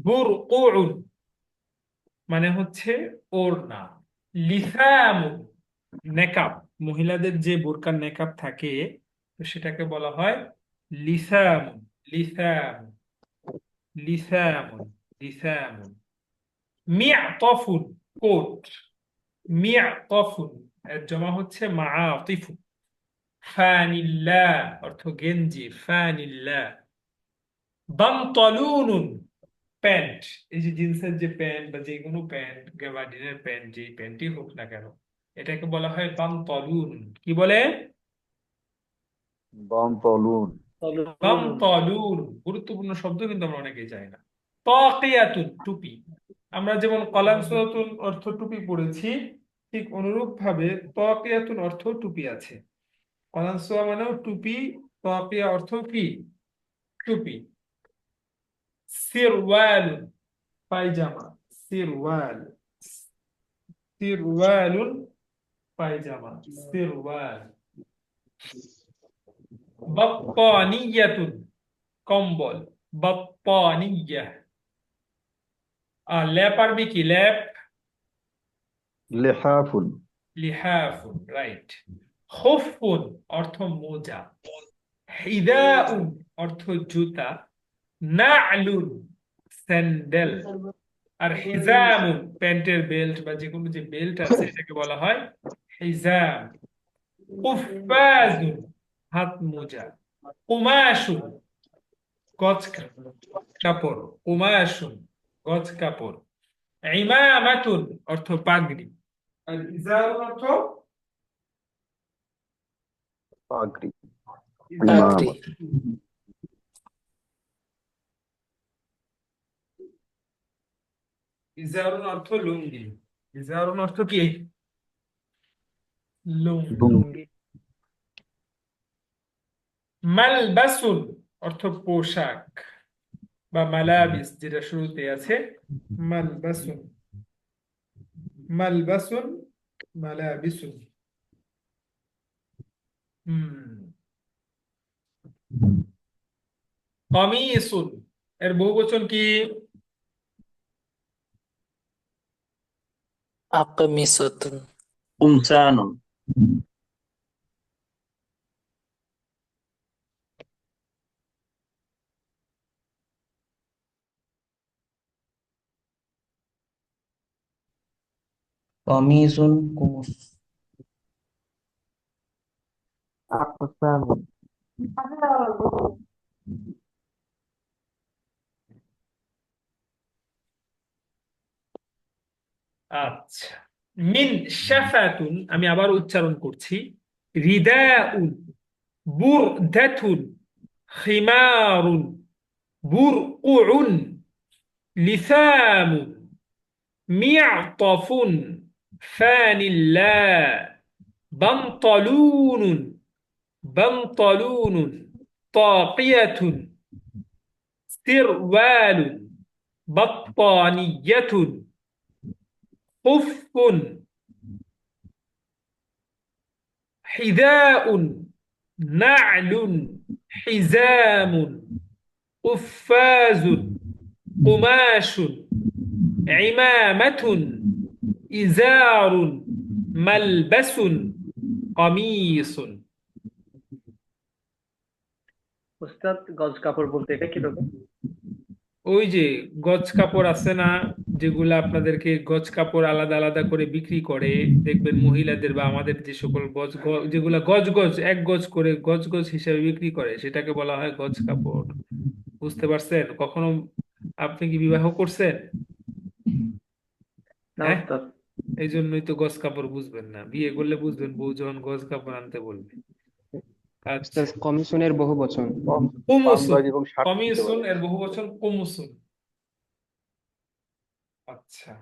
বুরকুউন মানে হচ্ছে ওড়না। লিসামুন নেকাব, মহিলাদের যে বোরকার নেকাব থাকে তো সেটাকে বলা হয় লিসামুন। লিসামুন লিসামুন লিসামুন। মিয়াতফুন কোট। মিয়াতফুন এর জমা হচ্ছে মাআতিফু। ফানিল্লাহ অর্থ গেঞ্জি, ফানিল্লাহ। বানতালুনুন প্যান্ট, এই যে জিন্সের যে প্যান্ট বা যে কোনো প্যান্ট, গ্যাবার্ডিনের প্যান্ট, যে প্যান্টই হোক না কেন এটাকে বলা হয় বানতালুন। কি বলে? বন্তলুন। বানতালুন গুরুত্বপূর্ণ শব্দ কিন্তু আমরা অনেকেই জানি না। তাকিয়াতুন টুপি। আমরা যেমন কলামসুরাতুন অর্থ টুপি পড়েছি, ঠিক অনুরূপ ভাবে তাকিয়াতুন অর্থ টুপি আছে। কলামসুরা মানেও টুপি, তাকিয়া অর্থ কি? টুপি। সিরওয়াল পায়জামা। সিরওয়াল। সিরওয়ালুন পায়জামা। সিরওয়াল। বাত্তানিয়াতুন কম্বল। বাত্তানিয়া। আর ল্যাপ আরবি কি? ল্যাপ লেহাফুন। লিহাফুন, রাইট। খুফুন অর্থ মোজা। হিদাউন অর্থ জুতা। না'লুন স্যান্ডেল। আর হিজামুন প্যান্টের বেল্ট বা যে কোনো যে বেল্ট আছে এটাকে বলা হয় হিজাম। কুফাজুন হাত মোজা। কুমাশুন গজ কাপড়। কুমাশুন গজ কাপড়। ইমামাতুন অর্থ পাগড়ি। আর ইজারুন অর্থ পাগড়ি। ইজারুন। ইমামা। পাগড়ি। ইজারুন অর্থ লুঙ্গি। ইজারুন অর্থ কি? লুঙ্গি। লুঙ্গি। মালবাসুন অর্থ পোশাক বা মালাবিস, যেটা শুরুতে আছে। মালবাসুন। মালবাসুন মালাবিসুন। হুম। কমিসুন এর বহুবচন কি? আকমিসাতুন। কুমসানুন। কমিসুন কুমুস। আকসানুন। আচ্ছা। মিন শাফাতুন আমি আবার উচ্চারণ করছি। রিদাউন। বুরদাতুন। খিমারুন। বুরকুউন। লিসামুন। মিয়াতফুন। ফানিল্লাহ। বানতালুন। বানতালুন। طاقية. سروال. بطانية. خف. حذاء. نعل. حزام. قفاز. قماش. عمامة. إزار. ملبس. قميص। উস্তাদ, গজ কাপড় বলতে এটা কিরকম? ওই যে গজ কাপড় আছে না, যেগুলা আপনাদেরকে গজ কাপড় আলাদা আলাদা করে বিক্রি করে, দেখবেন মহিলাদের বা আমাদের যে সকল যেগুলা গজ গজ এক গজ করে গজ গজ হিসেবে বিক্রি করে সেটাকে বলা হয় গজ কাপড়। বুঝতে পারছেন? কখনো আপনি কি বিবাহ করছেন? না হ্যাঁ, উস্তাদ। এই জন্যই তো গজ কাপড় বুঝবেন না, বিয়ে করলে বুঝবেন বউ যখন গজ কাপড় আনতে বলবে। আচ্ছা। উস্তাদ কমিশনের বহু বচন। কুমুসুন। পাঞ্জাবি এবং শার্ট দিতে কমিসুন পারে। এর বহুবচন কুমুসুন। আচ্ছা।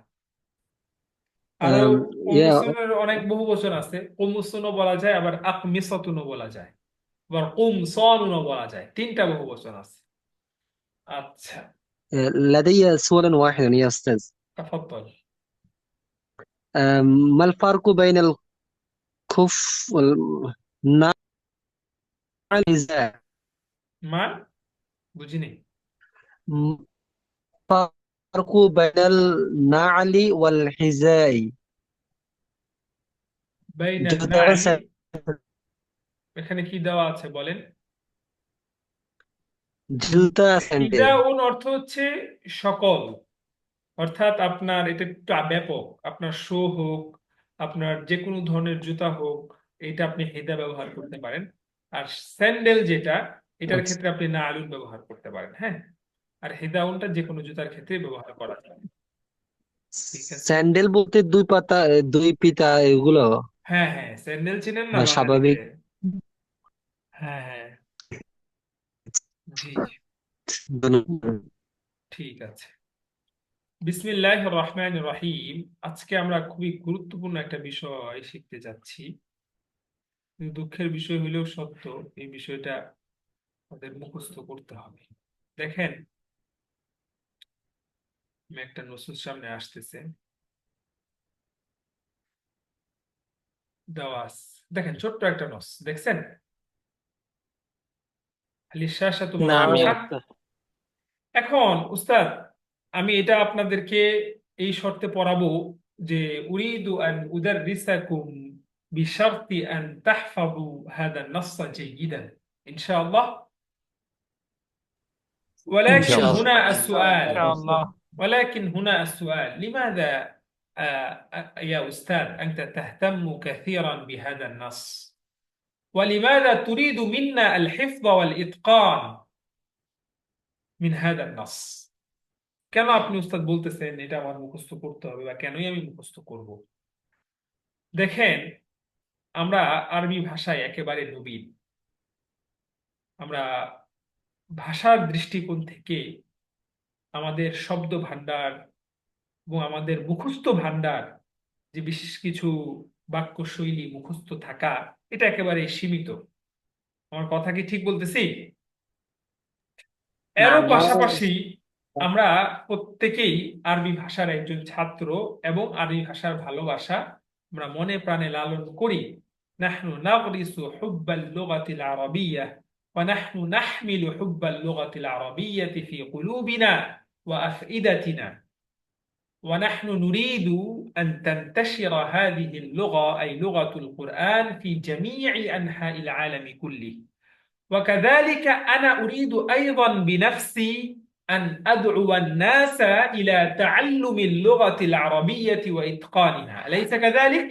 আরো আম, ইয়া কমুসুনের অনেক বহুবচন আছে, কমুসুনও বলা যায় আবার আকমিসাতুনও বলা যায়, আবার কুমসানুনও বলা যায়, তিনটা বহুবচন আছে। আচ্ছা। لدي سؤال واحد يا أستاذ. তাফাদ্দল। ما الفرق بين الخف والنعل والإزار؟ মা বুঝিনি। الفرق بين النعل والحذاء বাইনান জুতার নালি, এখানে কি দেওয়া আছে বলেন? জুতা স্যান্ডেল হিদাউন অর্থ হচ্ছে সকল, অর্থাৎ আপনার এটা একটু ব্যাপক, আপনার শো হোক, আপনার যে কোনো ধরনের জুতা হোক, এটা আপনি হেদা ব্যবহার করতে পারেন। আর স্যান্ডেল যেটা, এটার আচ্ছা। ক্ষেত্রে আপনি নালুন ব্যবহার করতে পারেন। হ্যাঁ, আর হেদাউনটা যে কোনো জুতার ক্ষেত্রে ব্যবহার করা যায়। ঠিক আছে। স্যান্ডেল বলতে দুই পাতা দুই পিতা এগুলো হ্যাঁ হ্যাঁ, স্যান্ডেল চিনেন না বাঙালিতে? স্বাভাবিক। হ্যাঁ হ্যাঁ, জি জি, ঠিক আছে। বিসমিল্লাহির রহমানির রহিম। আজকে আমরা খুবই গুরুত্বপূর্ণ একটা বিষয় শিখতে যাচ্ছি। কিন্তু দুঃখের বিষয় হলেও সত্য, এই বিষয়টা আমাদের মুখস্থ করতে হবে। দেখেন, আমি একটা নসুস সামনে আসতেছে, দাওয়াস, দেখেন ছোট্ট একটা নস দেখছেন, লিশাশাতু না আমি মুনফারাহা। এখন উস্তাদ, আমি এটা আপনাদেরকে এই শর্তে পড়াবো যে উরিদু আন উদাররিসাকুম বিশারতি আন তাহফাযু হাদা النص جيدا ইনশাআল্লাহ। ولكن ইনশাআল্লাহ। هنا السؤال، ইনশাআল্লাহ। ولكن هنا السؤال، لماذا يا أستاذ أنت تهتم كثيرا بهذا النص؟ ولماذا تريد منا الحفظ والإتقان من هذا النص؟ কেন আপনি উস্তাদ বলতেছেন এটা আমার মুখস্থ করতে হবে, বা কেনই আমি মুখস্থ করব? দেখেন, আমরা আরবি ভাষায় একেবারে নবীন। আমরা ভাষার দৃষ্টিকোণ থেকে আমাদের শব্দ ভান্ডার এবং আমাদের মুখস্থ ভান্ডার, যে বিশেষ কিছু বাক্য শৈলী মুখস্থ থাকা, এটা একেবারে সীমিত। আমার কথা কি ঠিক বলতেছি? এরও পাশাপাশি আমরা প্রত্যেকেই আরবি ভাষার একজন ছাত্র, এবং আরবি ভাষার ভালোবাসা আমরা মনে প্রাণে লালন করি। নাহনু নাগরিসু হুব্বাল লুগাতিল আরাবিয়্যাহ ওয়া নাহনু নাহমিলু হুব্বাল লুগাতিল আরাবিয়্যাতি ফি কুলুবিনা ওয়া আফইদাতিনা ونحن نريد أن تنتشر هذه اللغة أي لغة القرآن في جميع أنحاء العالم كله. وكذلك أنا أريد أيضا بنفسي أن أدعو الناس إلى تعلم اللغة العربية وإتقانها، أليس كذلك؟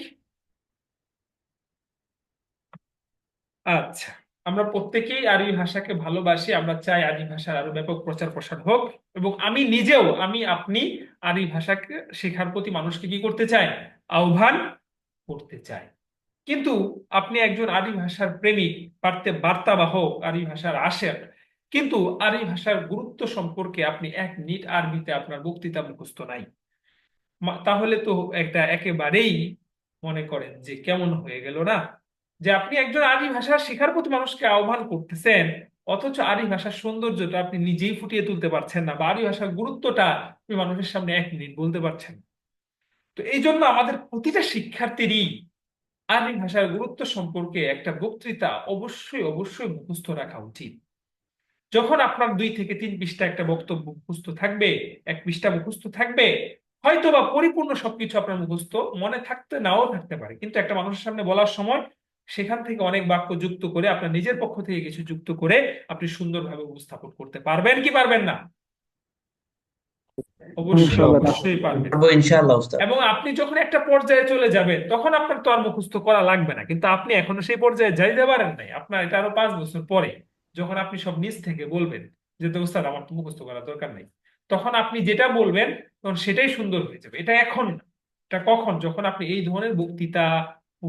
আচ্ছা, আমরা প্রত্যেকেই আরবি ভাষাকে ভালোবাসি, আমরা চাই আরবি ভাষার আরো ব্যাপক প্রচার প্রসার হোক, এবং আমি নিজেও, আপনি আরবি ভাষাকে শেখার প্রতি মানুষকে কি করতে চাই? আহ্বান করতে চাই। কিন্তু আপনি একজন আরবি ভাষার প্রেমিক, বার্তাবাহক, আরবি ভাষার আশেক, কিন্তু আরবি ভাষার গুরুত্ব সম্পর্কে আপনি 1 মিনিট আরবিতে আপনার বক্তৃতা মুখস্থ নাই। তাহলে তো একটা একেবারেই মনে করেন যে কেমন হয়ে গেল না, যে আপনি একজন আরবি ভাষা শেখার প্রতি মানুষকে আহ্বান করতেছেন, অথচ আরবি ভাষার সৌন্দর্যটা আপনি নিজেই ফুটিয়ে তুলতে পারছেন না, বা আরবি ভাষার গুরুত্বটা আপনি মানুষের সামনে 1 মিনিট বলতে পারছেন না। তো এই জন্য আমাদের প্রতিটা শিক্ষার্থীরই আরবি ভাষার গুরুত্ব সম্পর্কে একটা বক্তৃতা অবশ্যই অবশ্যই মুখস্থ রাখা উচিত। যখন আপনার 2 থেকে 3 পৃষ্ঠা একটা বক্তব্য মুখস্থ থাকবে, 1 পৃষ্ঠা মুখস্থ থাকবে, হয়তো বা পরিপূর্ণ সবকিছু আপনার মুখস্থ মনে থাকতে নাও থাকতে পারে, কিন্তু একটা মানুষের সামনে বলার সময় সেখান থেকে অনেক বাক্য যুক্ত করে, আপনার নিজের পক্ষ থেকে কিছু যুক্ত করে আপনি সুন্দরভাবে উপস্থাপন করতে পারবেন কি পারবেন না? অবশ্যই ইনশাআল্লাহ। অবশ্যই পারবেন। পারবো ইনশাআল্লাহ উস্তাদ। এবং আপনি যখন একটা পর্যায়ে চলে যাবেন, তখন আপনার তো আর মুখস্থ করা লাগবে না, কিন্তু আপনি এখনো সেই পর্যায়ে যাইতে পারেন নাই। আপনার এটা আরো 5 বছর পরে, যখন আপনি সব নিজ থেকে বলবেন যে তো উস্তাদ আমার তো মুখস্থ করার দরকার নাই, তখন আপনি যেটা বলবেন তখন সেটাই সুন্দর হয়ে যাবে। এটা এখন না, এটা কখন? যখন আপনি এই ধরনের বক্তৃতা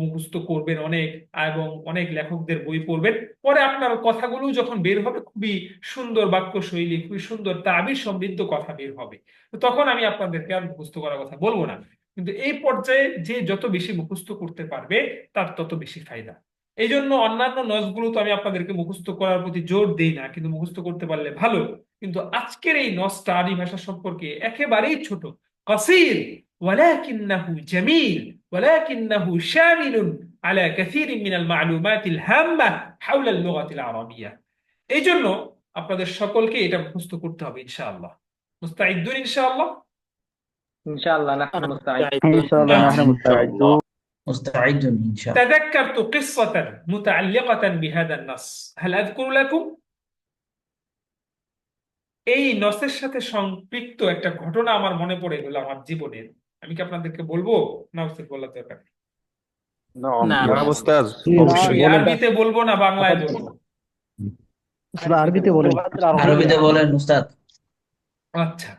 মুখস্থ করবেন অনেক, এবং অনেক লেখকদের বই পড়বেন, পরে আপনার কথাগুলো যখন বের হবে, খুবই সুন্দর বাক্য শৈলী, খুবই সুন্দর তাবির সমৃদ্ধ কথা বের হবে। তো তখন আমি আপনাদেরকে আর মুখস্থ করার কথা বলবো না। কিন্তু এই পর্যায়ে যে যত বেশি মুখস্থ করতে পারবে, তার তত বেশি ফায়দা। এই জন্য অন্যান্য নসগুলো তো আমি আপনাদেরকে মুখস্থ করার প্রতি জোর দেই না, কিন্তু মুখস্থ করতে পারলে ভালো। কিন্তু আজকের এই নসটা আরবি ভাষা সম্পর্কে একেবারেই ছোট, কাসীর, ওয়ালাকিন্নাহু জামিল, ওয়ালাকিন্নাহু শামিলুন আলা কাসীরিন মিনাল মালুমাতিল হাম্মা হাওলা আল-লুগাতিল আরাবিয়্যা। এই জন্য আপনাদের সকলকে এটা মুখস্থ করতে হবে ইনশাআল্লাহ। মুস্তাইদুন ইনশাআল্লাহ। ইনশাআল্লাহ নাহনু মুস্তাঈদ। إن شاء الله نحن আচ্ছা। مستعدون. مستعد إن شاء الله. تذكرت قصة متعلقة بهذا النص، هل أذكر لكم؟ এই নসের সাথে সম্পৃক্ত একটা ঘটনা আমার মনে পড়ে গেল আমার জীবনের, আমি কি আপনাদেরকে বলবো না উচিত বলার দরকার? نعم نعم. نعم أستاذ. অবশ্যই আরবিতে বলবো না বাংলায় বলবো? আরবিতে বলেন। عربيতে বলেন উস্তাদ। আচ্ছা,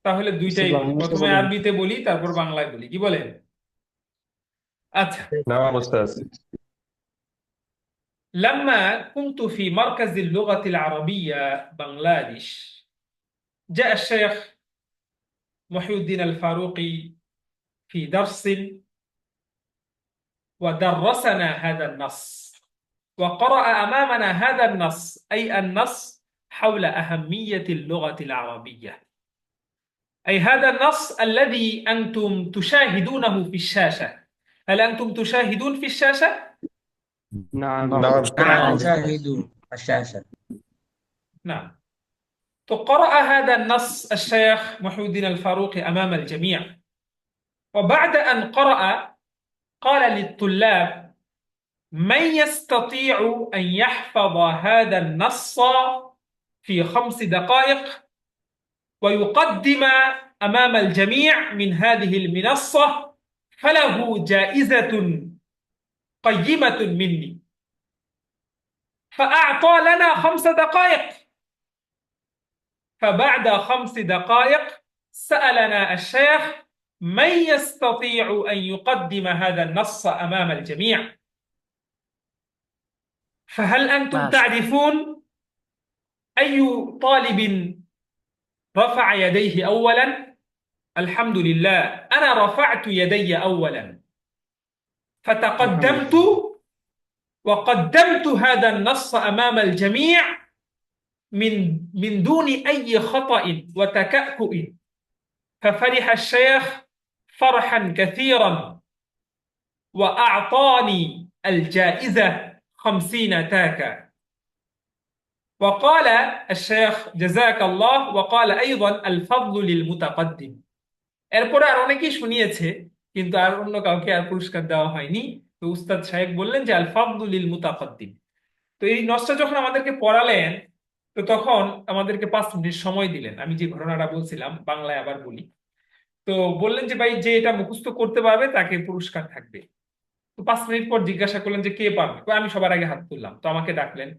তাহলে দুইটাই বলি, প্রথমে আরবিতে বলি তারপর বাংলায় বলি, কি বলেন? আচ্ছা। نعم أستاذ. لما كنت في مركز اللغة العربية بنغلاديش، جاء الشيخ محي الدين الفاروقي في درس ودرسنا هذا النص، وقرأ أمامنا هذا النص، أي النص حول أهمية اللغة العربية، أي هذا النص الذي أنتم تشاهدونه في الشاشة. هل أنتم تشاهدون في الشاشة؟ نعم. نعم. نعم نشاهد الشاشة. نعم. فقرأ هذا النص الشيخ محي الدين الفاروقي أمام الجميع، وبعد أن قرأ قال للطلاب: من يستطيع أن يحفظ هذا النص في 5 دقائق ويقدم أمام الجميع من هذه المنصة فله جائزة قيمة مني. فأعطى لنا 5 دقائق، فبعد 5 دقائق سألنا الشيخ: من يستطيع أن يقدم هذا النص أمام الجميع؟ فهل أنتم تعرفون أي طالب رفع يديه أولا؟ الحمد لله أنا رفعت يدي أولا، فتقدمت وقدمت هذا النص أمام الجميع من دون أي خطأ وتكأكؤ، ففرح الشيخ فرحا كثيرا وأعطاني الجائزة 50 تاكا. وقال الشيخ جزاك الله، وقال أيضا الفضل للمتقدم. এরপরে আর অনেকেই শুনিয়েছে, কিন্তু আর অন্য কাউকে আর পুরস্কার দেওয়া হয়নি। তো উস্তাদ সাহেব বললেন যে আল ফাদলু লিল মুতাকাদ্দিম। তো এই নসটা যখন আমাদেরকে পড়ালেন, তো তখন আমাদেরকে 5 মিনিট সময় দিলেন। আমি যে ঘটনাটা বলছিলাম বাংলায় আবার বলি। তো বললেন যে ভাই, যে এটা মুখস্থ করতে পারবে তাকে পুরস্কার থাকবে। তো 5 মিনিট পর জিজ্ঞাসা করলেন যে কে পারবে। তো আমি সবার আগে হাত তুললাম, তো আমাকে ডাকলেন।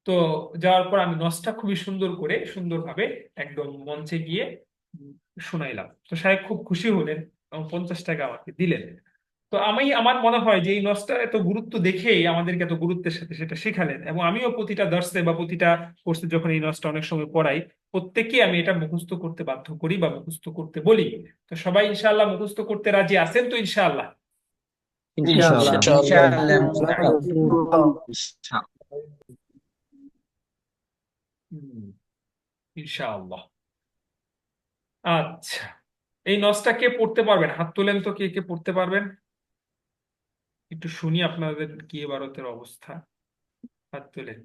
তো যাওয়ার পর আমি নসটা খুবই সুন্দর করে সুন্দরভাবে একদম মঞ্চে গিয়ে শুনাইলাম। তো সাহেব খুব খুশি হলেন এবং 50 টাকা আমাকে দিলেন। তো আমার মনে হয় যে এই নসটা এত গুরুত্ব দেখেই আমাদেরকে এত গুরুত্বের সাথে সেটা শেখালেন, এবং আমিও প্রতিটা দর্শে বা প্রতিটা কোর্সে যখন এই নসটা অনেক সময় পড়াই, প্রত্যেককে আমি এটা মুখস্থ করতে বাধ্য করি বা মুখস্থ করতে বলি। তো সবাই ইনশাআল্লাহ মুখস্থ করতে রাজি আছেন তো? ইনশাআল্লাহ। ইনশাআল্লাহ। ইনশাআল্লাহ মুস্তাদ। ইনশাআল্লাহ। আচ্ছা, এই নসটা কে পড়তে পারবেন? হাত তোলেন তো, কে কে পড়তে পারবেন? একটু শুনি আপনাদের কি ভারতের অবস্থা। হাত তোলেন।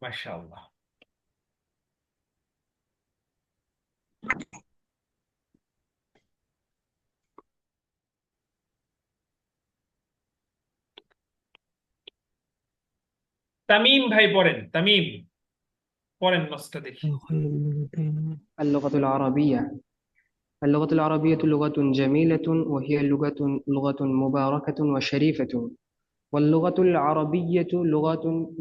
মাশাআল্লাহ। তামিম ভাই পড়েন, তামিম পড়েন নসটা দেখি। اللغة العربية. اللغة العربية لغة جميلة، وهي لغة مباركة وشريفة. واللغة العربية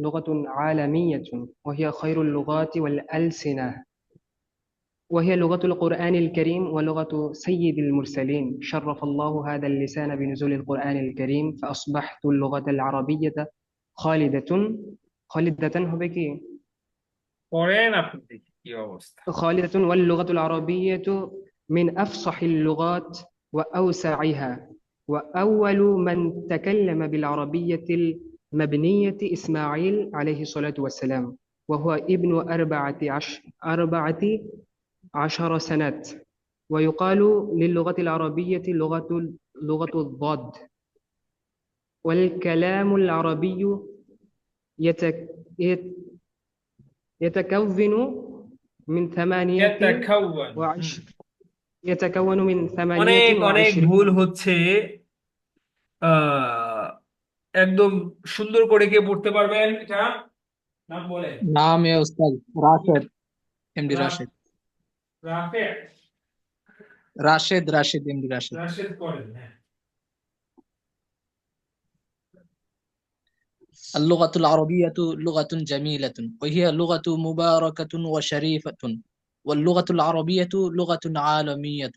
لغة عالمية، وهي خير اللغات والألسنة، وهي لغة القرآن الكريم ولغة سيد المرسلين. شرف الله هذا اللسان بنزول القرآن الكريم، فأصبحت اللغة العربية خالدة بك পড়েন আপনি দেখি কি অবস্থা। خالدة. واللغة العربية من أفصح اللغات وأوسعها، وأول من تكلم بالعربية المبنية إسماعيل عليه الصلاة والسلام، وهو ابن 14 سنة. ويقال للغة العربية لغة الضاد. والكلام العربي يتك- يت- يتكون من يتكون يتكون من ثمانية অনেক অনেক ভুল وعشرين হচ্ছে। আহ একদম সুন্দর করে কে পড়তে পারবেন এটা? নাম বলেন। नाम है उस्ताद राशिद एमडी রা- राशिद রাফে राशिद एमडी राशिद রাশেদ পড়েন, হ্যাঁ। اللغة العربية لغة جميلة وهي لغة مباركة وشريفة واللغة العربية لغة عالمية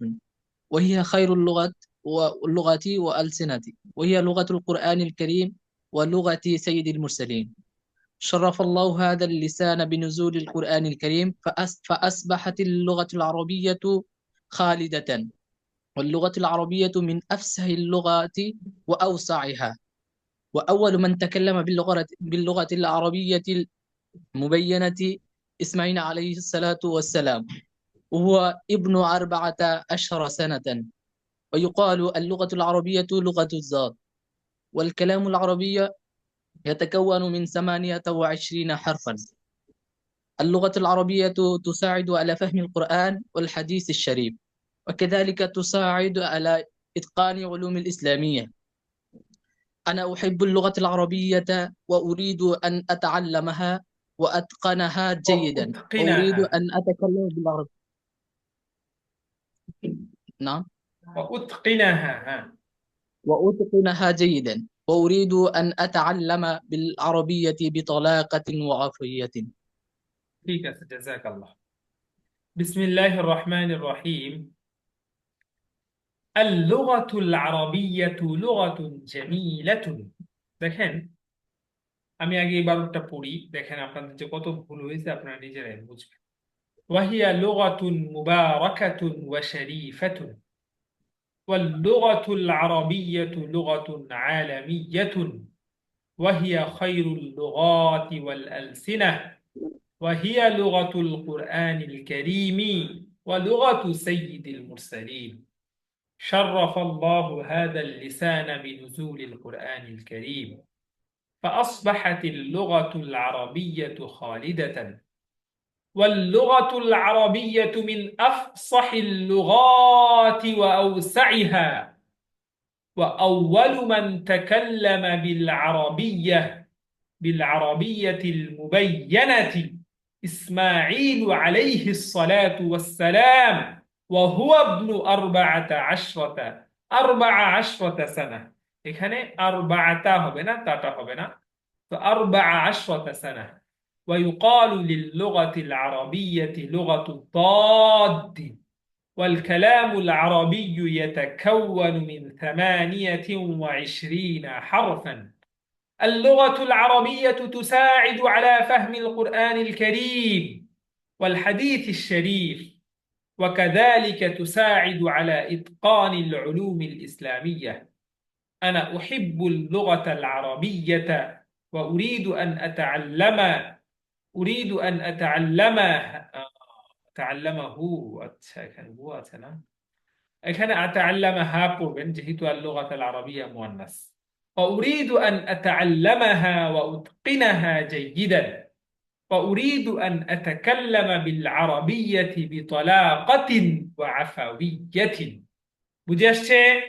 وهي خير اللغة وألسنة وهي لغة القرآن الكريم ولغة سيد المرسلين شرف الله هذا اللسان بنزول القرآن الكريم فأصبحت اللغة العربية خالدة واللغة العربية من أفصح اللغات وأوسعها وأول من تكلم باللغة العربية المبينة إسماعيل عليه الصلاة والسلام وهو ابن 14 سنة ويقال اللغة العربية لغة الذات والكلام العربي يتكون من 28 حرفا اللغة العربية تساعد على فهم القرآن والحديث الشريف وكذلك تساعد على إتقان علوم الإسلامية أنا أحب اللغة العربية وأريد أن أتعلمها وأتقنها جيدا وأريد وأتقنها أن أتكلم بالعربية نعم وأتقنها، ها. وأتقنها جيدا وأريد أن أتعلم بالعربية بطلاقة وعفوية ঠিক আছে, জাযাকাল্লাহ। বিসমিল্লাহির রহমানির রহিম। اللغة العربية لغة جميلة। দেখেন, আমি আগে এই বারোটা পড়ি, দেখেন আপনাদের যে কত ভুল হয়েছে আপনারা নিজেরাই বুঝবেন। وهي لغة مباركة وشريفة واللغة العربية لغة عالمية وهي خير اللغات والألسنة وهي لغة القرآن الكريم ولغة سيد المرسلين شرف الله هذا اللسان بنزول القرآن الكريم فأصبحت اللغة العربية خالدة واللغة العربية من أفصح اللغات وأوسعها وأول من تكلم بالعربية المبينة إسماعيل عليه الصلاة والسلام وهو ابن 14 سنة। এখানে আরবাআতা হবে না, তাটা হবে না, তো 14 سنة। ويقال للغة العربية لغة الضاد والكلام العربي يتكون من 28 حرفا اللغة العربية تساعد على فهم القرآن الكريم والحديث الشريف وكذلك تساعد على إتقان العلوم الإسلامية أنا أحب اللغة العربية وأريد أن أتعلمه আচ্ছা এখানে হু আছে না, এখানে أتعلمها পড়বেন যেহেতু اللغة العربية مؤنث وأريد أن أتعلمها وأتقنها جيدا وأريد أن أتكلم بالعربية بطلاقة وعفوية বুঝে আসছে?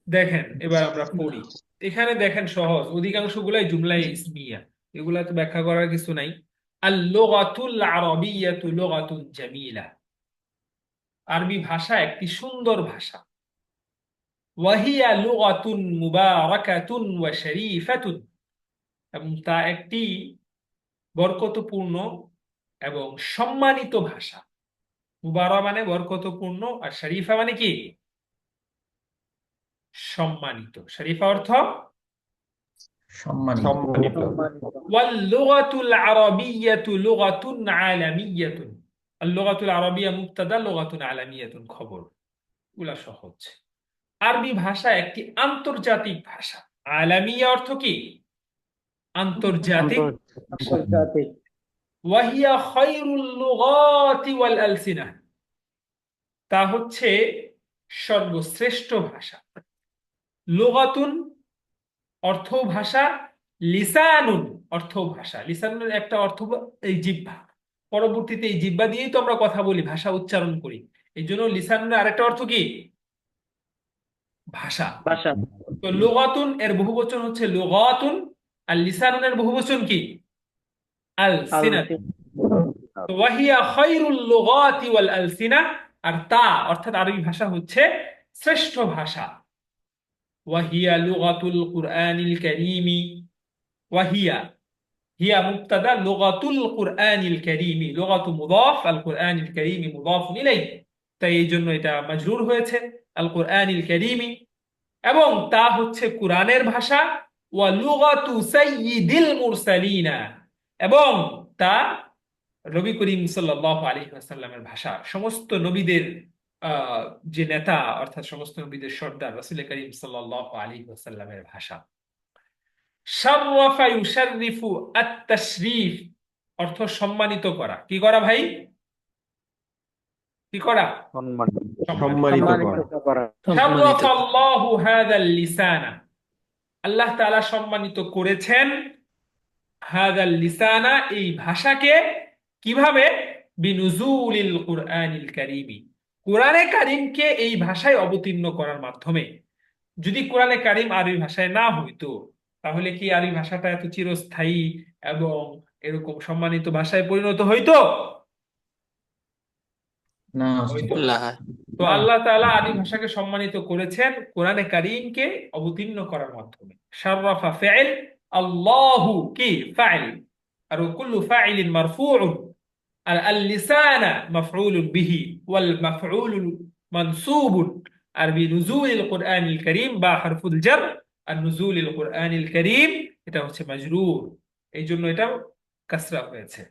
দেখেন এবার আমরা পড়ি। এখানে দেখেন সহজ, অধিকাংশগুলাই জুমলা ইসমিয়া, এগুলা তো ব্যাখ্যা করার কিছু নাই। আল-লুগাতুল আরাবিয়্যাতু লুগাতুন জামিলা, আরবি ভাষা একটি সুন্দর ভাষা। ওয়াহিয়া লুগাতুন মুবারাকাতুন ওয়া শরীফাতুন, এবং তা একটি বরকতপূর্ণ এবং সম্মানিত ভাষা। মুবারা মানে বরকতপূর্ণ, আর শরীফা মানে কি? সম্মানিত। শরীফা অর্থ সম্মানিত সম্মানিত। واللغة العربية لغة عالمية اللغة العربية مبتدا لغة عالمية খবর, এগুলা সহজ। আরবি ভাষা একটি আন্তর্জাতিক ভাষা। আলামিয়া অর্থ কি? আন্তর্জাতিক। আন্তর্জাতিক। ওয়াহিয়া খায়রুল লুগাতি ওয়াল আলসিনা, তা হচ্ছে সর্বশ্রেষ্ঠ ভাষা। লুগাতুন অর্থ ভাষা, লিসানুন অর্থ ভাষা। লিসানুনের একটা অর্থ এই জিহ্বা, পরবর্তীতে এই জিহ্বা দিয়েই তো আমরা কথা বলি, ভাষা উচ্চারণ করি। এই জন্য লিসানুনের আরেকটা অর্থ কি? ভাষা। ভাষা। তো লুগাতুন এর বহুবচন হচ্ছে লুগাতুন, আর লিসানুনের বহুবচন কি? আলসিনাত। তো ওয়াহিয়া খায়রুল লুগাতি ওয়াল আলসিনা, আর তা অর্থাৎ আরবি ভাষা হচ্ছে শ্রেষ্ঠ ভাষা। ওয়াহিয়া লুগাতুল কুরআনিল কারীমি, ওয়াহিয়া হিয়া মুবতাদা, লুগাতুল কুরআনিল কারীমি, লুগাতু মুদাফ, আল কুরআনিল কারীমি মুদাফুন ইলাইহি, তাই এই জন্য এটা মাজরুর হয়েছে আল কুরআনিল কারীমি। এবং তা হচ্ছে কুরআনের ভাষা। ওয়া লুগাতু সাইয়্যিদিল মুরসালিনা, এবং তা নবী করিম সাল্লাল্লাহু আলাইহি ওয়াসাল্লামের ভাষা, সমস্ত নবীদের যে নেতা, অর্থাৎ সমস্ত নবীদের সর্দার রাসূল করিম সাল্লাল্লাহু আলাইহি ওয়াসাল্লামের ভাষা। শাররাফা ইউশাররিফু আত-তাশরীফ অর্থ সম্মানিত করা। কি করা ভাই? কি করা? সম্মানিত সম্মানিত সম্মানিত করা। শাররাফা আল্লাহু হাযাল লিসানা, আল্লাহ তাআলা সম্মানিত করেছেন হাযাল লিসানা এই ভাষাকে। কিভাবে? বিনুজুলিল কুরআনিল কারীমি, কোরআনে কারীমকে এই ভাষায় অবতীর্ণ করার মাধ্যমে। যদি কোরআনে কারীম আরবি ভাষায় না হইতো, তাহলে কি আরবি ভাষাটা এত চিরস্থায়ী এবং এরকম সম্মানিত ভাষায় পরিণত হইতো? না হইতো উস্তাদ। না। তো আল্লাহ তাআলা আরবি ভাষাকে সম্মানিত করেছেন কোরআনে কারীমকে অবতীর্ণ করার মাধ্যমে। শাররাফা ফাইল, আল্লাহু কি ফাইল, আর কুল্লু ফাইলিন মারফুউন, আর আল লিসানা মাফউলুন বিহি, ওয়াল মাফউলু মানসুবুন। আর বিনুজুলিল কুরআনিল কারীম বা হারফুল জার, আর নুজুলিল কুরআনিল কারীম এটা হচ্ছে মাজরুর, এই জন্য এটা কাসরা হয়েছে।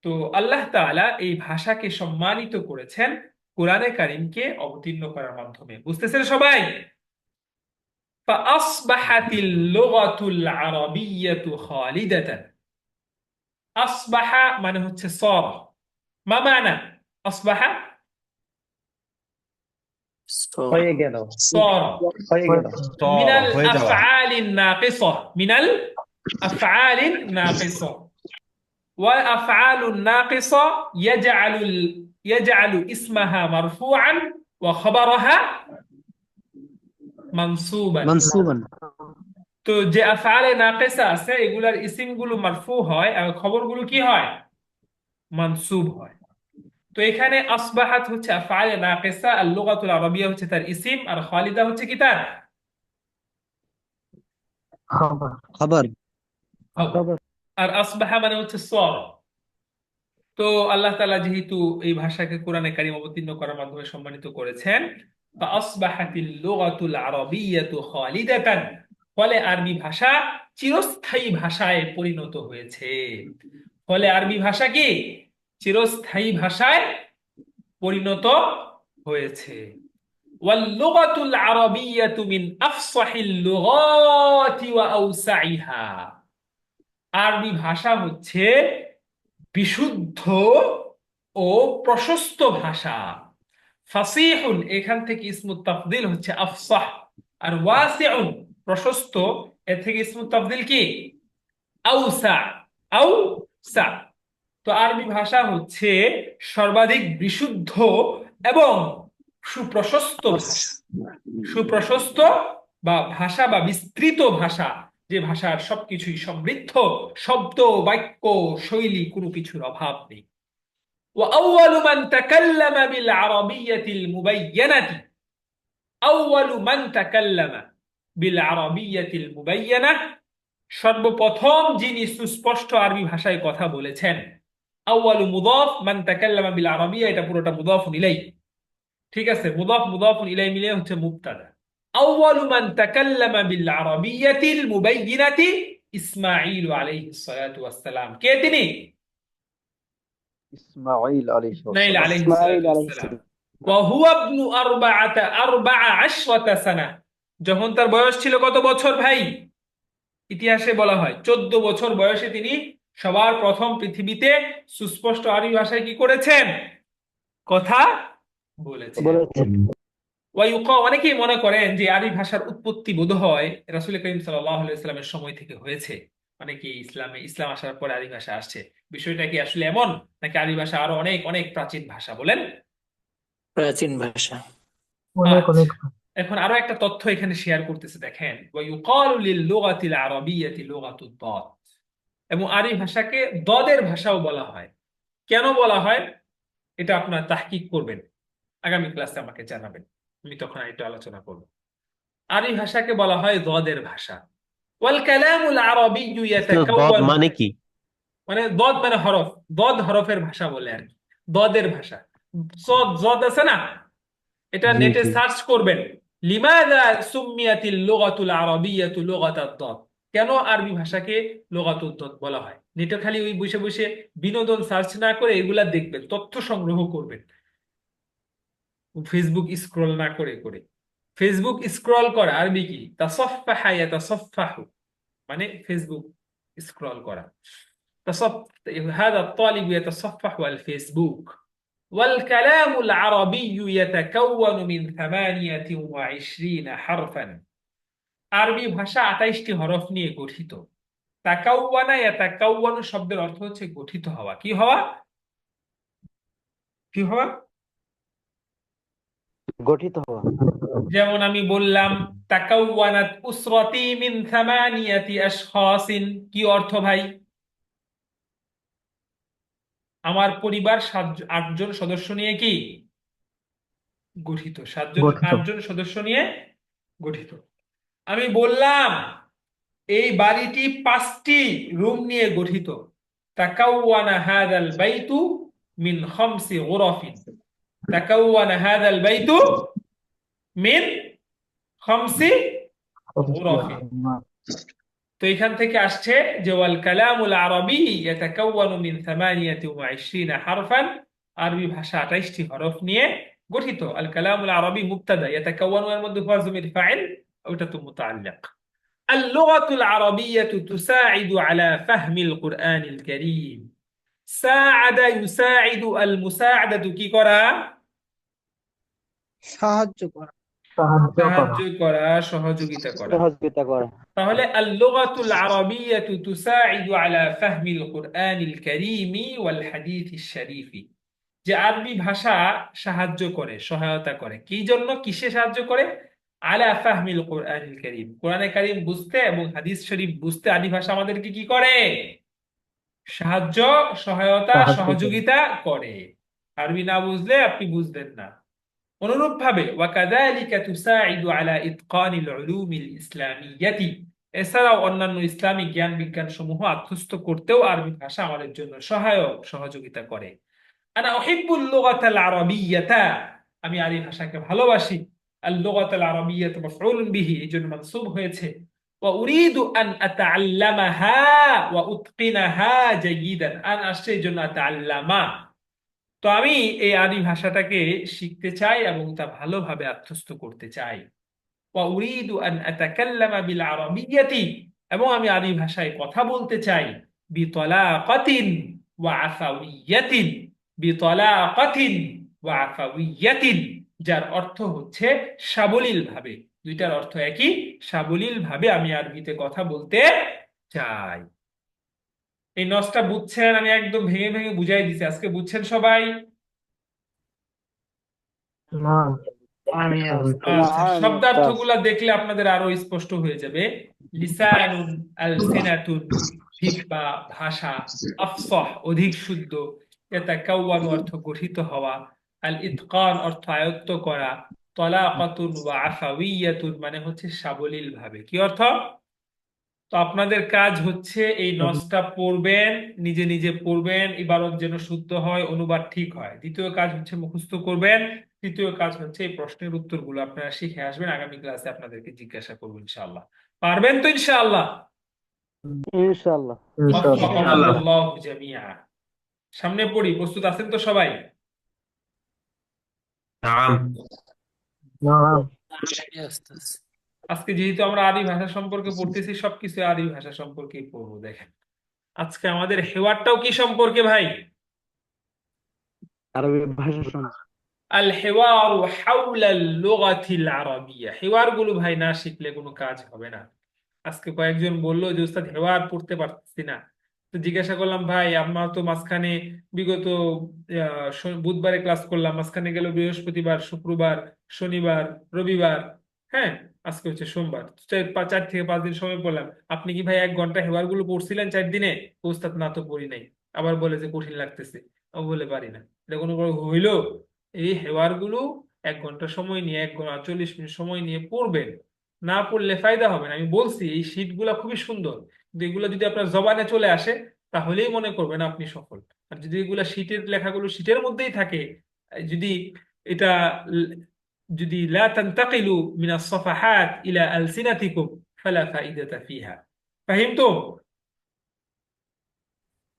তো আল্লাহ তাআলা এই ভাষাকে সম্মানিত করেছেন কোরআনে কারীমকে অবতীর্ণ করার মাধ্যমে। বুঝতেছেন সবাই? ফাআসবাহাতিল লুগাতুল আরাবিয়্যাতু খালিদাতান। আসবাহা মানে হচ্ছে সর। মা মানা আসবাহা? হয়ে গেল। সর। হয়ে গেল। মিনাল আফআলিন নাকিসা, মিনাল আফআলিন নাকিসা। والأفعال الناقصة يجعل اسمها مرفوعا وخبرها منصوبا। তো যে আফআলে নাকিসা আছে এগুলার ইসিমগুলো মারফু হয় আর খবরগুলো কি হয়? মানসুব হয়। তো এখানে আসবাহাত হচ্ছে আফআলে নাকিসা, আর লুগাতুল আরাবিয়া হচ্ছে তার ইসিম, আর খালিদা হচ্ছে কি তার খবর। খবর। আর আসবাহা মানে হচ্ছে সর। তো আল্লাহ তাআলা যেহেতু এই ভাষাকে কোরআনে কারীম অবতীর্ণ করার মাধ্যমে সম্মানিত করেছেন, ফাআসবাহাতিল লুগাতুল আরাবিয়্যাতু খালিদাতান, ফলে আরবি ভাষা চিরস্থায়ী ভাষায় পরিণত হয়েছে। ফলে আরবি ভাষা কি চিরস্থায়ী ভাষায় পরিণত হয়েছে। ওয়াল লুগাতুল আরাবিয়্যাতু মিন আফসাহিল লুগাতি ওয়া আওসাইহা, আরবি ভাষা হচ্ছে বিশুদ্ধ ও প্রশস্ত ভাষা। ফাসিহুন এখান থেকে ইসমুত তাফদিল হচ্ছে আফসাহ, আর ওয়াসিউন প্রশস্ত এর থেকে ইসমুত তাফদিল কি আউসা, আউসা। তো আরবি ভাষা হচ্ছে সর্বাধিক বিশুদ্ধ এবং সুপ্রশস্ত ভাষা। সুপ্রশস্ত বা ভাষা বা বিস্তৃত ভাষা, যে ভাষার সবকিছুই সমৃদ্ধ, শব্দ বাক্য শৈলী কোনো কিছুর অভাব নেই। وأول من تكلم بالعربية المبينة، أول من تكلم بالعربية المبينة সর্বপ্রথম যিনি সুস্পষ্ট আরবি ভাষায় কথা বলেছেন। আউয়ালু মুদাফ, মান তাকাল্লামা বিল আরাবিয়া এটা পুরোটা মুদাফুন ইলাই। ঠিক আছে, মুদাফ মুদাফুন ইলাই মিলে হচ্ছে মুবতাদা। আউয়ালু মান তাকাল্লামা বিল আরাবিয়াতিল মুবাইয়িনাতি ইসমাঈল আলাইহিস সালাতু ওয়াস সালাম। কে তিনি? ইসমাঈল আলাইহিস ইসমাঈল আলাইহিস সালাম। সালাতু ওয়াস সালাম। وهو ابن أربع عشرة سنة যখন তার বয়স ছিল কত বছর ভাই? ইতিহাসে বলা হয় 14 বছর বয়সে তিনি সবার প্রথম পৃথিবীতে সুস্পষ্ট আরবি ভাষায় কি করেছেন? কথা বলেছেন। বলেছেন। অনেকেই মনে করেন যে আরবি ভাষার উৎপত্তি বোধহয় রাসূল করিম সাল্লাল্লাহু আলাইহি ওয়াসাল্লামের সময় থেকে হয়েছে। মানে কি ইসলাম আসার পরে আরবি ভাষা আসছে। বিষয়টা কি আসলে এমন, নাকি আরবি ভাষা আরো অনেক অনেক প্রাচীন ভাষা? বলেন। প্রাচীন ভাষা। অনেক অনেক এখন আরো একটা তথ্য এখানে শেয়ার করতেছে, দেখেন ওয়ায়ুকালু লিল-লুগাতিল আরাবিয়্যাতি লুগাতুদ দাদ, এবং আরবি ভাষাকে দদের ভাষাও বলা হয়। কেন বলা হয় এটা আপনারা তাহকিক করবেন, আগামী ক্লাসে আমাকে জানাবেন, আমি তখন একটু আলোচনা করব। আরবি ভাষাকে বলা হয় দদের ভাষা। ওয়াল কালামুল আরাবিয়্যু দদ ইয়াতাকাওয়ানু, মানে কি? মানে দদ মানে হরফ, দদ হরফের ভাষা বলে আর কি, দদের ভাষা। জদ আছে না, এটা জি নেটে জি। সার্চ করবেন, লিমাযা সুম্মিয়াতিল লুগাতুল আরাবিয়্যাতু লুগাতাদ দাদ, কেন আরবি ভাষাকে লুগাতুদ দাদ বলা হয়। নেটে খালি ওই বসে বসে বিনোদন সার্চ না করে এগুলা দেখবেন, তথ্য সংগ্রহ করবেন, ফেসবুক স্ক্রল না করে করে। ফেসবুক স্ক্রল করা আরবি কি? তাসাফফাহা ইয়াতাসাফফাহু, মানে ফেসবুক স্ক্রল করা। هذا الطالب يتصفح الفيسبوك. والكلام العربي يتكون من 28 حرفا. আরবি ভাষা 28টি হরফ নিয়ে গঠিত। তাকাওয়ানা ইয়াতাকাওয়ানু শব্দের অর্থ হচ্ছে গঠিত হওয়া। কি হওয়া? কি হওয়া? গঠিত হওয়া। যেমন আমি বললাম তাকাওয়ানাত উসরাতি মিন 8 আশখাসিন, কি অর্থ ভাই? আমার পরিবার 8জন সদস্য নিয়ে কি গঠিত? 8জন সদস্য নিয়ে গঠিত। আমি বললাম এই বাড়িটি 5টি রুম নিয়ে গঠিত। তাকাওয়ানা হাযাল বাইতু মিন 5 গুরাফিন। তাকাওয়ানা হাযাল বাইতু মিন 5 গুরাফিন। তো এখান থেকে আসছে যে ওয়াল কালামুল আরবি ইয়াতাকাওয়ানু মিন 28 হারফান, আরবি ভাষা 28টি হরফ নিয়ে গঠিত। আল কালামুল আরবি মুবতাদা, ইয়াতাকাওয়ানু এর মধ্যে হুয়া যমির ফাইল, ওটা তো মুতাআল্লিক। আল-লুগাতুল আরাবিয়্যাতু তুসাঈদু আলা ফাহমিল কুরআনিল কারীম। সাআদা ইউসাঈদু, আল মুসাআদাতু কি করা? সাহায্য করা। সাহায্য সাহায্য করা, সহযোগিতা করা। সহযোগিতা করা। তাহলে আল-লুগাতুল আরাবিয়্যাতু তুসাঈদু আলা ফাহমিল কুরআনিল কারীমি ওয়াল হাদীসিশ শরীফি, যে আরবি ভাষা সাহায্য করে, সহায়তা করে। কি জন্য, কিসে সাহায্য করে? আলা ফাহমিল কুরআনিল কারীম, কোরআনে কারীম বুঝতে এবং হাদিস শরীফ বুঝতে আরবি ভাষা আমাদেরকে কি করে? সাহায্য, সহায়তা, সহযোগিতা করে। আরবি না বুঝলে আপনি বুঝবেন না। অনুরূপভাবে ওয়াকাযালিকা তুসাঈদু আলা ইতকানিল উলুমিল ইসলামিয়্যাতি, এছাড়াও অন্যান্য ইসলামিক জ্ঞান বিজ্ঞান সমূহ আত্মস্থ করতেও আরবি ভাষা আমাদের জন্য সহায়ক, সহযোগিতা করে। আনা উহিব্বুল লুগাতাল আরাবিয়্যাতা, আমি আরবি ভাষাকে ভালোবাসি। আল লুগাতাল আরাবিয়্যাতু মাফউলুন বিহি, এজন্য মানসুব হয়েছে। ওয়া উরিদু আন আতাআল্লামাহা ওয়া উতকিনাহা জাইয়িদান, আন আসছে এজন্য আতাআল্লামা, তো আমি এই আরবি ভাষাটাকে শিখতে চাই এবং তা ভালোভাবে আত্মস্থ করতে চাই। ওয়া উরিদু আন আতাকাল্লামা বিল আরাবিয়্যাতি, এবং আমি আরবি ভাষায় কথা বলতে চাই। বিতলাকাতিন ওয়া আফাউইয়াতিন, বিতলাকাতিন ওয়া আফাউইয়াতিন, যার অর্থ হচ্ছে সাবলীল ভাবে। দুইটার অর্থ একই, সাবলীল ভাবে আমি আরবিতে কথা বলতে চাই। এই নসটা বুঝছেন? আমি একদম ভেঙে ভেঙে বুঝাই দিছি, আজকে বুঝছেন সবাই? না আচ্ছা, শব্দার্থগুলা দেখলে আপনাদের আরো স্পষ্ট হয়ে যাবে। লিসানুন, আলসিনাতুন জিহ্বা, ভাষা, আফসাহ অধিক শুদ্ধ, ইয়াতাকাওয়ানু অর্থ গঠিত হওয়া, আল ইতকান অর্থ আয়ত্ত করা, তলাকাতুন ওয়া আফাউইয়াতুন মানে হচ্ছে সাবলীল ভাবে। কি অর্থ? তো আপনাদের কাজ হচ্ছে এই নসটা পড়বেন, নিজে নিজে পড়বেন, ইবারত যেন শুদ্ধ হয়, অনুবাদ ঠিক হয়। দ্বিতীয় কাজ হচ্ছে মুখস্থ করবেন। তৃতীয় কাজ হচ্ছে এই প্রশ্নের উত্তরগুলো আপনারা শিখে আসবেন, আগামী ক্লাসে আপনাদেরকে জিজ্ঞাসা করবো ইনশাআল্লাহ। পারবেন তো ইনশাআল্লাহ? ইনশাআল্লাহ। ওয়াফাকাকুমুল্লাহু জামিআ। সামনে পড়ি, প্রস্তুত আছেন তো সবাই? نعم নাম يا أستاذ আজকে যেহেতু আমরা আরবি ভাষা সম্পর্কে পড়তেছি সবকিছু আরবি ভাষা সম্পর্কেই পড়বো। দেখেন আজকে আমাদের হেওয়ারটাও কি সম্পর্কে ভাই? আরবি ভাষা শোনা। আল হেওয়ারু হাউলাল লুগাতিল আরাবিয়া। হেওয়ার গুলো ভাই না শিখলে কোনো কাজ হবে না। আজকে কয়েকজন বললো যে উস্তাদ হেওয়ার পড়তে পারতেছি না। তো জিজ্ঞাসা করলাম ভাই আমার তো মাঝখানে বিগত বুধবারে ক্লাস করলাম, মাঝখানে গেল বৃহস্পতিবার, শুক্রবার, শনিবার, রবিবার, হ্যাঁ আজকে হচ্ছে সোমবার, 4 থেকে 5 দিন সময় পড়লাম। আপনি কি ভাই 1 ঘন্টা হেওয়ার গুলো পড়ছিলেন 4 দিনে? তো উস্তাদ না তো পড়ি নাই। আবার বলে যে কঠিন লাগতেছে। আমি বলে পারি না, এটা কোনো বড় হইলো? এই হেওয়ার গুলো 1 ঘন্টা সময় নিয়ে 1 ঘন্টা 40 মিনিট সময় নিয়ে পড়বেন। না পড়লে ফায়দা হবে না। আমি বলছি এই শীট গুলা খুবই সুন্দর, কিন্তু এগুলো যদি আপনার জবানে চলে আসে তাহলেই মনে করবেন আপনি সফল। আর যদি এগুলা শীটের লেখাগুলো শীটের মধ্যেই থাকে, যদি এটা ল- যদি লা তান্তাকিলু মিনাস সাফাহাত ইলা আলসিনাতিকুম ফালা ফাইদাতা ফিহা। ফাহিমতুম?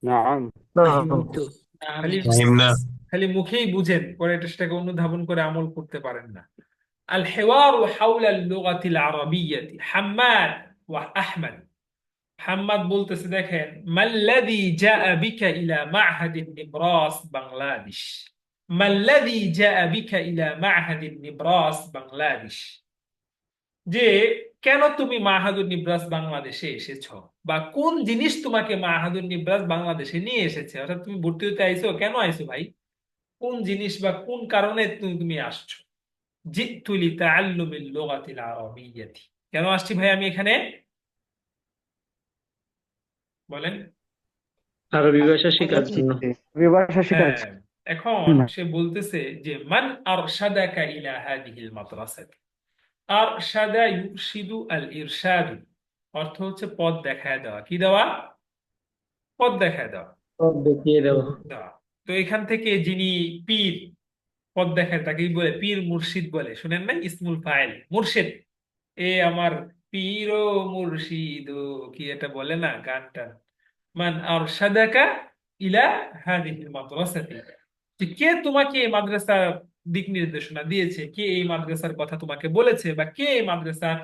নাম فهمت نعم খালি يا فهمنا أستاذ খালি মুখেই বুঝেন, পরে এটাকে অনুধাবন করে আমল করতে পারেন না। الحوار حول اللغة العربية حماد وأحمد। হাম্মাদ বলতেছে দেখেন মাল্লাযী জাআ বিকা ইলা মা'হাদিন নিবরাস বাংলাদেশ। মাল্লাযী জাআ বিকা ইলা মা'হাদিন নিবরাস বাংলাদেশ, যে কেন তুমি মাহাদুর নিবরাস বাংলাদেশে এসেছো, বা কোন জিনিস তোমাকে মাহাদুর নিবরাস বাংলাদেশে নিয়ে এসেছে। অর্থাৎ তুমি ভর্তি হতে আইছো, কেন আইছো ভাই? কোন জিনিস বা কোন কারণে তুমি আসছো? জিতু লিতাআল্লুমিল লুগাতিল আরাবিয়্যাতি। কেন আসছি ভাই আমি এখানে? বলেন। আরবি ভাষা শেখার জন্য। আরবি ভাষা শেখার হ্যাঁ, এখন জন্য। সে বলতেছে যে মান আরশাদাকা ইলা হাদিহিল মাদ্রাসাতি। আরশাদা ইউরশিদু আল ইরশাদু, অর্থ হচ্ছে পথ দেখায় দেওয়া। কি দেওয়া? পথ দেখায় দেওয়া। সব দেখিয়ে দেওয়া। দেওয়া। তো এখান থেকে যিনি পীর, পথ দেখায় তাকেই বলে পীর মুর্শিদ বলে। শুনেন না, ইসমুল ফাইল মুর্শিদ। এ আমার পীর ও মুর্শিদ ও, কি এটা বলে না গানটা? মান আরশাদাকা ইলা হাদিহিল মাদ্রাসাতি, যে কে তোমাকে এই মাদ্রাসার দিক নির্দেশনা দিয়েছে, কে এই মাদ্রাসার কথা তোমাকে বলেছে, বা কে এই মাদ্রাসার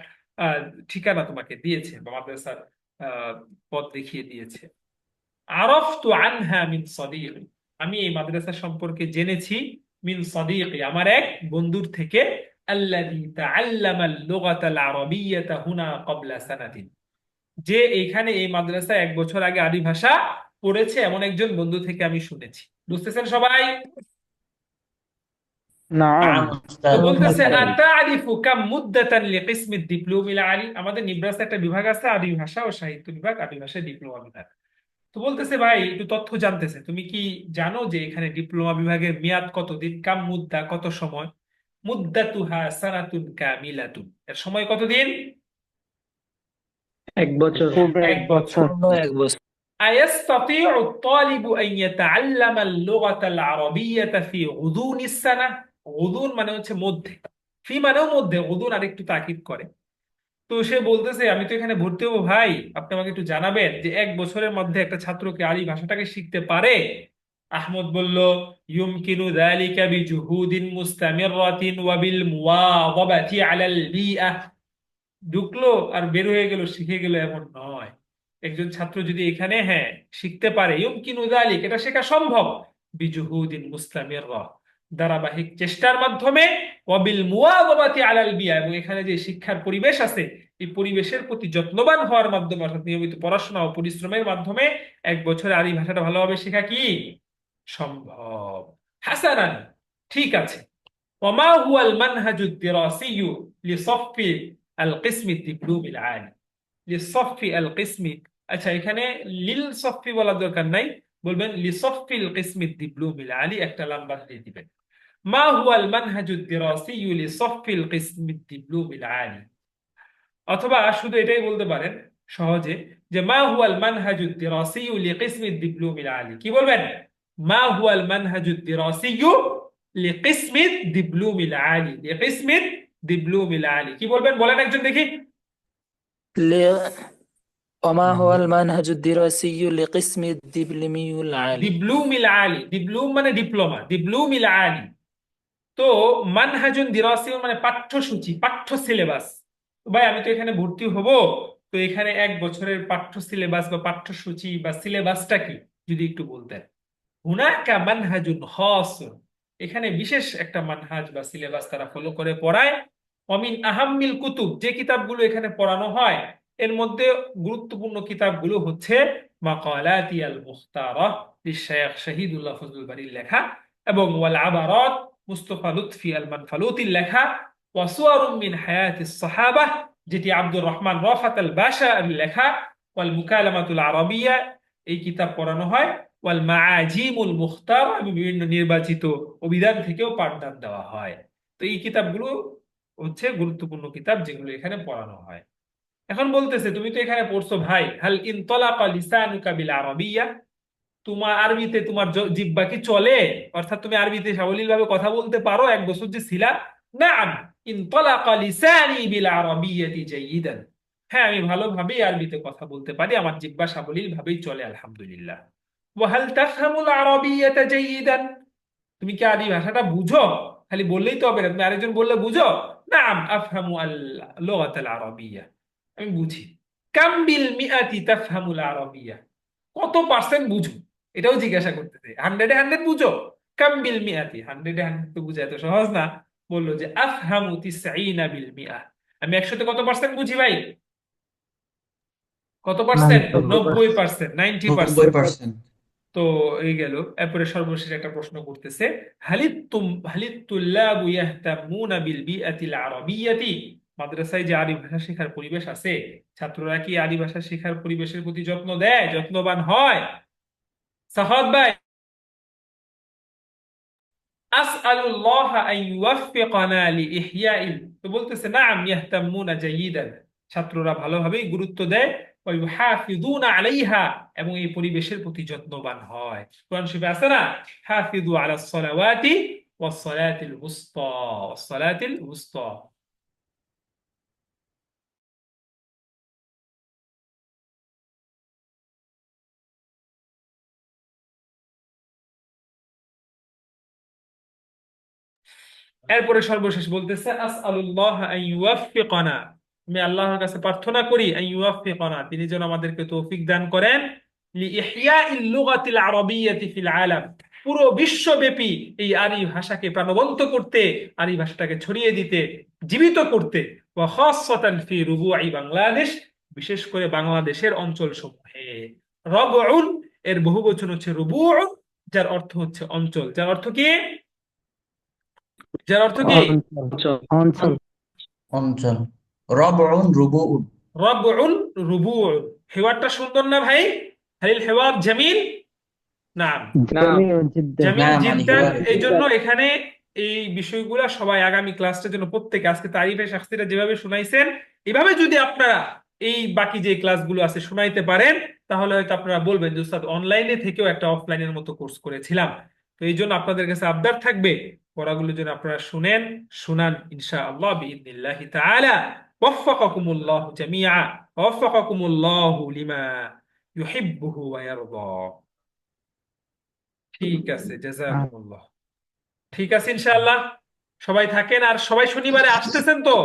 আহ, ঠিকানা তোমাকে দিয়েছে, বা মাদ্রাসার আহ, পথ দেখিয়ে দিয়েছে। আরাফতু আনহা মিন সাদিকি, আমি এই মাদ্রাসা সম্পর্কে জেনেছি মিন সাদিকি, আমার এক বন্ধুর থেকে। আল্লাযী তাআল্লামা আল-লুগাতাল আরাবিয়্যাতা হুনা ক্বাবলা সানাতিন, যে এইখানে এই মাদ্রাসায় 1 বছর আগে আরবি ভাষা পড়েছে এমন একজন বন্ধু থেকে আমি শুনেছি। বুঝতেছেন সবাই? নাম نعم তো أستاذ বলতেছে عربي আতারিফু কাম মুদ্দাতান লিকিসমি ডিপ্লোমিল আলী। আমাদের নিব্রাসে একটা বিভাগ আছে আরবি ভাষা ও সাহিত্য বিভাগ, আরবি ভাষায় ডিপ্লোমা বিভাগ। তো বলতেছে ভাই একটু তথ্য জানতেছে, তুমি কি জানো যে এখানে ডিপ্লোমা বিভাগের মেয়াদ কতদিন? কাম মুদ্দা কত সময়? মুদ্দাতুহা সানাতুন কামিলাতুন, এর সময় কতদিন? 1 বছর। পূর্বে 1 বছর। পূর্ণ 1 বছর أيستطيع الطالب أن يتعلم اللغة العربية في غضون السنة؟ غضون মানে হচ্ছে মধ্যে, ফি মানেও মধ্যে, غضون আরেকটু তাকিদ করে। তো সে বলতেছে আমি তো এখানে ভর্তি হবো ভাই, আপনি আমাকে একটু জানাবেন যে 1 বছরের মধ্যে একটা ছাত্রকে আরবি ভাষাটাকে শিখতে পারে? আহমদ বলল ইউমকিনু যালিকা বিজুহুদিন মুস্তামিরাতিন ওয়া বিল মুওয়াযাবাতি আলাল বিআ। ঢুকলো আর বের হয়ে গেল, শিখে গেল, এমন নয়। একজন ছাত্র যদি এখানে হ্যাঁ শিখতে পারে, ইউমকিনু যালিক, এটা শেখা সম্ভব, বিজুহুদিন মুস্তামিররা, ধারাবাহিক চেষ্টার মাধ্যমে, ওয়াবিল মুওয়াযাবাতি আলাল বিয়া, এবং এখানে যে শিক্ষার পরিবেশ আছে এই পরিবেশের প্রতি যত্নবান হওয়ার মাধ্যমে, অর্থাৎ নিয়মিত পড়াশোনা ও পরিশ্রমের মাধ্যমে 1 বছরে আরবি ভাষাটা ভালোভাবে শেখা কি সম্ভব। হাসানান, ঠিক আছে। وما هو المنهج الدراسي لصف القسم الدبلوم العالي؟ لصف القسم، আচ্ছা এখানে লিল সফি বলার দরকার নাই, বলবেন লিসফি القسم الدبلوم العالي, একটা লম্বা দিয়ে দিবেন। ما هو المنهج الدراسي لصف القسم الدبلوم العالي, অথবা শুধু এটাই বলতে পারেন সহজে যে মা হুয়াল মানহাজুদ দিরাসিয়্যু লিকিসমিদ ডিপ্লোমিল আলী। কি বলবেন? মা হুয়াল মানহাজুদ দিরাসিয়্যু লিকিসমিদ ডিপ্লোমিল আলী, লিকিসমিদ ডিপ্লোমিল আলী। কি বলবেন বলেন একজন দেখি। ل... وما هو المنهج الدراسي لقسم الدبلومي العالي؟ ডিপ্লোমিল আলী, ডিপ্লোম মানে ডিপ্লোমা, ডিপ্লোমিল আলী। তো মানহাজুন দিরাসি মানে পাঠ্যসূচি, পাঠ্য সিলেবাস। ভাই আমি তো এখানে ভর্তি হব, তো এখানে এক বছরের পাঠ্য সিলেবাস বা পাঠ্যসূচি বা সিলেবাসটা কি যদি একটু বলতেন। হুনাকা মানহাজুন খাসুন, এখানে বিশেষ একটা মানহাজ বা সিলেবাস তারা ফলো করে পড়ায়। অমিন আহাম্মিল কুতুব, যে কিতাবগুলো এখানে পড়ানো হয় এর মধ্যে গুরুত্বপূর্ণ কিতাবগুলো হচ্ছে মাকালাতি আল মুখতারা লিশাইখ শহীদুল্লাহ ফজলুল বারীর লেখা, এবং ওয়াল আবারাত মুস্তাফা লুৎফি আল মানফালুতির লেখা, ওয়াসুয়ারুম মিন হায়াতিস সাহাবা যেটি আব্দুর রহমান রফাত আল বাশা এর লেখা, ওয়াল মুকালামাতুল আরাবিয়া এই কিতাব পড়ানো হয়, ওয়াল মাআজিমুল মুখতার এবং বিভিন্ন নির্বাচিত অভিধান থেকেও পাঠদান দেওয়া হয়। তো এই কিতাবগুলো হচ্ছে গুরুত্বপূর্ণ কিতাব যেগুলো এখানে পড়ানো হয়। এখন বলতেছে তুমি তো এখানে পড়ছো ভাই, হাল ইনতালাকা লিসানুকা বিল আরাবিয়া, তোমার আরবিতে তোমার জিহ্বা কি চলে, অর্থাৎ তুমি আরবিতে সাবলীল ভাবে কথা বলতে পারো এক বছর যে ছিলা। নাআম ইনতালাকা লিসানি বিল আরাবিয়াতি জাইয়িদান, হ্যাঁ আমি ভালোভাবেই আরবিতে কথা বলতে পারি, আমার জিহ্বা সাবলীল ভাবেই চলে আলহামদুলিল্লাহ। ওয়াহাল তাফহামুল আরাবিয়াতা জাইয়িদান, তুমি কি আরবি ভাষাটা বুঝো, খালি বললেই তো হবে না, তুমি আরেকজন বললে বুঝো। নাআম আফহামু আল লুগাতাল আরাবিয়া, আমি বুঝি। কাম বিল মিআতি তাফহামুল আরাবিয়া, কত পার্সেন্ট বুঝো, এটাও জিজ্ঞাসা করতেছে। 100-এ 100 বুঝো? কাম বিল মিআতি, 100-এ 100 তো বুঝা এত সহজ না। বললো যে আফহামু 90 বিল মিআ, আমি 100-তে কত পার্সেন্ট বুঝি ভাই? কত পার্সেন্ট? 90%, 90%। 90%। তো এই গেল। এরপরে সর্বশেষ একটা প্রশ্ন করতেছে, হালিতুল্লাবু ইয়াহতামুনা বিল বিআতিল আরাবিয়াতি, মাদ্রাসায় যে আরবি ভাষা শেখার পরিবেশ আছে, ছাত্ররা কি আরবি ভাষা শেখার পরিবেশের প্রতি যত্ন দেয়, যত্নবান হয়? সাহাদ ভাই, আসআলুল্লাহ আন ইউওয়াফফিকানা লিইহইয়াইল, তো বলতেছে নাআম ইয়াহতামুনা জাইয়িদান, ছাত্ররা ভালোভাবেই গুরুত্ব দেয়, ওয়া ইউহাফিযুনা আলাইহা, এবং এই পরিবেশের প্রতি যত্নবান হয়। কোরআন শরীফে আছে না, হাফিযু আলাস সালাওয়াতি ওয়াস সালাতিল উসতা, ওয়াস সালাতিল উসতা। এরপরে সর্বশেষ বলতেছে আসআলুল্লাহ আন ইউওয়াফফিকানা, আমি আল্লাহর কাছে প্রার্থনা করি আন ইউওয়াফফিকানা, তিনি যেন আমাদেরকে তৌফিক দান করেন, লিইহইয়াইল লুগাতিল আরাবিয়্যাতি ফিল আলাম, পুরো বিশ্বব্যাপী এই আরবি ভাষাকে প্রাণবন্ত করতে, আরবি ভাষাটাকে ছড়িয়ে দিতে, জীবিত করতে, ওয়া খাসসাতান ফি রুবুই বাংলাদেশ, বিশেষ করে বাংলাদেশের অঞ্চলসমূহে। রবউন এর বহুবচন হচ্ছে রুবু, যার অর্থ হচ্ছে অঞ্চল, যার অর্থ কি? যার অর্থ কি? অঞ্চল অঞ্চল অঞ্চল। রবউন রুবুউন। রবউল রুবু, হেওয়ারটা সুন্দর না ভাই? হালিল হেওয়ার জামিল? না, জামিল জিদ্দান। জামিল নাম জিদ্দান। আলী এই জন্য এখানে এই বিষয়গুলা সবাই আগামী ক্লাসটার জন্য প্রত্যেকে আজকে তারিফে শাস্তিরা যেভাবে শুনাইছেন, এভাবে যদি আপনারা এই বাকি যে ক্লাসগুলো আছে শুনাইতে পারেন, তাহলে হয়তো আপনারা বলবেন যে উস্তাদ অনলাইনে থেকেও একটা অফলাইনের মতো কোর্স করেছিলাম। তো এই জন্য আপনাদের কাছে আবদার থাকবে, পড়াগুলো যেন আপনারা শুনেন, শুনান ইনশাআল্লাহ বিইذনিল্লাহি তাআলা। ওয়াফফাকাকুমুল্লাহু জামিআ, ওয়াফফাকাকুমুল্লাহু লিমা ইউহিব্বুহু ওয়া ইয়ারদা। ঠিক আছে, জাযাকুমুল্লাহ। ঠিক আছে ইনশাআল্লাহ, সবাই থাকেন। আর সবাই শনিবারে আসতেছেন তো?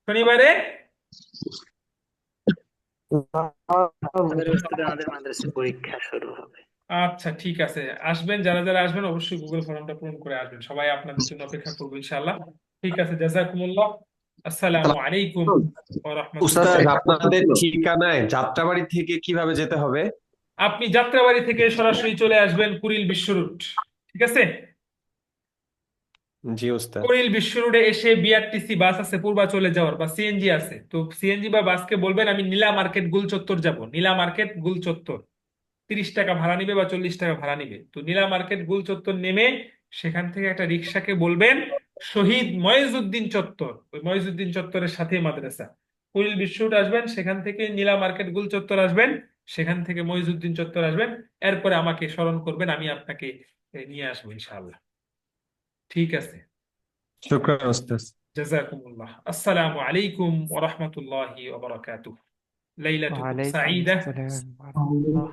শনিবারে আমাদের মাদ্রাসায় পরীক্ষা শুরু হবে। আচ্ছা ঠিক আছে, আসবেন, যারা যারা আসবেন অবশ্যই গুগল ফর্মটা পূরণ করে আসবেন, সবাই আপনাদের জন্য অপেক্ষা করবো ইনশাআল্লাহ। ঠিক আছে, জাযাকুমুল্লাহ, আসসালামু আলাইকুম ওয়া উস্তাদ, রাহমাতুল্লাহ। আপনাদের ঠিকানায় যাত্রাবাড়ি থেকে কিভাবে যেতে হবে? আপনি যাত্রাবাড়ি থেকে সরাসরি চলে আসবেন কুড়িল বিশ্ব রুট, ঠিক আছে? জি উস্তাদ। কুড়িল বিশ্ব রোডে এসে বিআরটিসি বাস আছে পূর্বাচলে যাওয়ার, বা সিএনজি আছে, তো সিএনজি বা বাসকে বলবেন আমি নীলা মার্কেট গুল চত্বর যাব, নীলা মার্কেট গুল চত্বর, 30 টাকা ভাড়া নিবে বা 40 টাকা ভাড়া নিবে। তো নীলা মার্কেট গুল চত্বর নেমে সেখান থেকে একটা রিক্সাকে বলবেন শহীদ ময়জউদ্দিন চত্বর, ওই ময়জউদ্দিন চত্বরের সাথে মাদ্রাসা। কুড়িল বিশ্ব রোড আসবেন, সেখান থেকে নীলা মার্কেট গুল চত্বর আসবেন, সেখান থেকে ময়জউদ্দিন চত্বর আসবেন, এরপরে আমাকে স্মরণ করবেন, আমি আপনাকে নিয়ে আসবো ইনশাআল্লাহ। ঠিক আছে, শুকরান উস্তাদ। জাযাকুমুল্লাহ। আসসালামু আলাইকুম ওয়া রাহমাতুল্লাহি ওয়া বারাকাতুহু। লাইলাতুকুম ওয়ালাইকুম সাঈদা। আসসালাম ওয়া রাহমাতুল্লাহ।